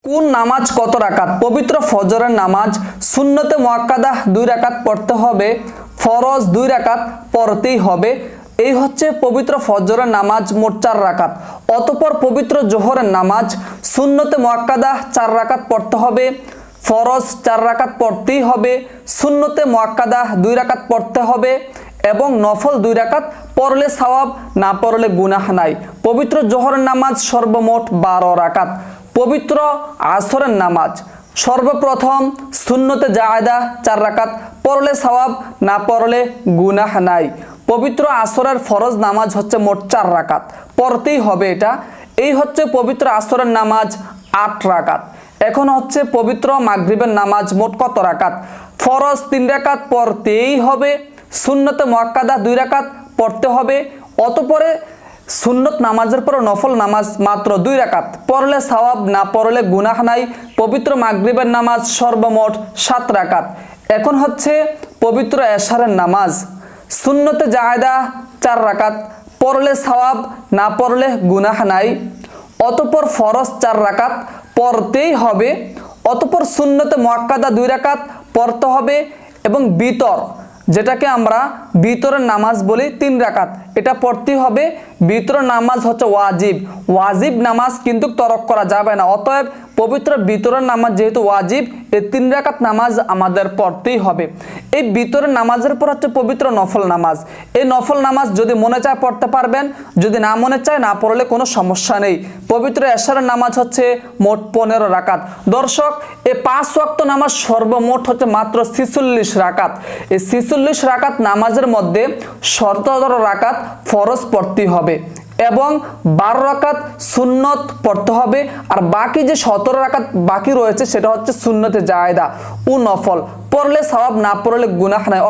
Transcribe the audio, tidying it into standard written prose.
কোন নামাজ কত রাকাত? পবিত্র ফজরের নামাজ সুন্নতে মুআক্কাদা 2 রাকাত পড়তে হবে, ফরজ 2 রাকাত পড়তেই হবে। এই হচ্ছে পবিত্র ফজরের নামাজ, মোট 4 রাকাত। অতঃপর পবিত্র জোহরের নামাজ সুন্নতে মুআক্কাদা 4 রাকাত পড়তে হবে, ফরজ 4 রাকাত পড়তেই হবে, সুন্নতে মুআক্কাদা 2 রাকাত পড়তে হবে এবং নফল 2 রাকাত পড়লে সওয়াব, না পড়লে গুনাহ নাই। পবিত্র জোহরের নামাজ সর্বমোট 12 রাকাত। পবিত্র আসরের নামাজ সর্বপ্রথম সুন্নতে জায়েদা 4 রাকাত পড়লে সওয়াব, না পড়লে গুনাহ নাই। পবিত্র আসরের ফরজ নামাজ হচ্ছে মোট 4 রাকাত, পড়তেই হবে এটা। এই হচ্ছে পবিত্র আসরের নামাজ 8 রাকাত। এখন হচ্ছে পবিত্র মাগরিবের নামাজ মোট কত রাকাত? ফরজ 3 রাকাত পড়তেই হবে, সুন্নতে মুআক্কাদা 2 রাকাত পড়তে হবে। অতঃপরে সুন্নত নামাজের পর নফল নামাজ মাত্র 2 রাকাত পড়লে সওয়াব, না পড়লে গুনাহ নাই। পবিত্র মাগরিবের নামাজ সর্বমোট 7 রাকাত। এখন হচ্ছে পবিত্র এশারের নামাজ সুন্নতে জায়েদা 4 রাকাত পড়লে সওয়াব, না পড়লে গুনাহ নাই। অতঃপর ফরজ 4 রাকাত পড়তেই হবে। অতঃপর সুন্নতে মুআক্কাদা 2 রাকাত পড়তে হবে এবং বিতর, যেটাকে আমরা বিতরের নামাজ বলি, 3 রাকাত এটা পড়তেই হবে। বিতরের নামাজ হচ্ছে ওয়াজিব, ওয়াজিব নামাজ কিন্তু তরক করা যাবে না। অতএব পবিত্র বিতরের নামাজ যেহেতু ওয়াজিব, এই 3 রাকাত নামাজ আমাদের পড়তেই হবে। এই বিতরের নামাজের পর হচ্ছে পবিত্র নফল নামাজ। এই নফল নামাজ যদি মনে চায় পড়তে পারবেন, যদি না মনে চায় না পড়লে কোনো সমস্যা নেই। পবিত্র এশারের নামাজ হচ্ছে মোট 15 রাকাত। দর্শক, এই 5 ওয়াক্ত নামাজ সর্বমোট হচ্ছে মাত্র 46 রাকাত। এই 46 রাকাত নামাজের মধ্যে 17 রাকাত ফরজ পড়তেই হবে এবং 12 রাকাত সুন্নত পড়তে হবে। আর বাকি যে 17 রাকাত বাকি রয়েছে সেটা হচ্ছে সুন্নতে জায়েদা ও নফল, পড়লে সওয়াব, না পড়লে গুনাহ নাই।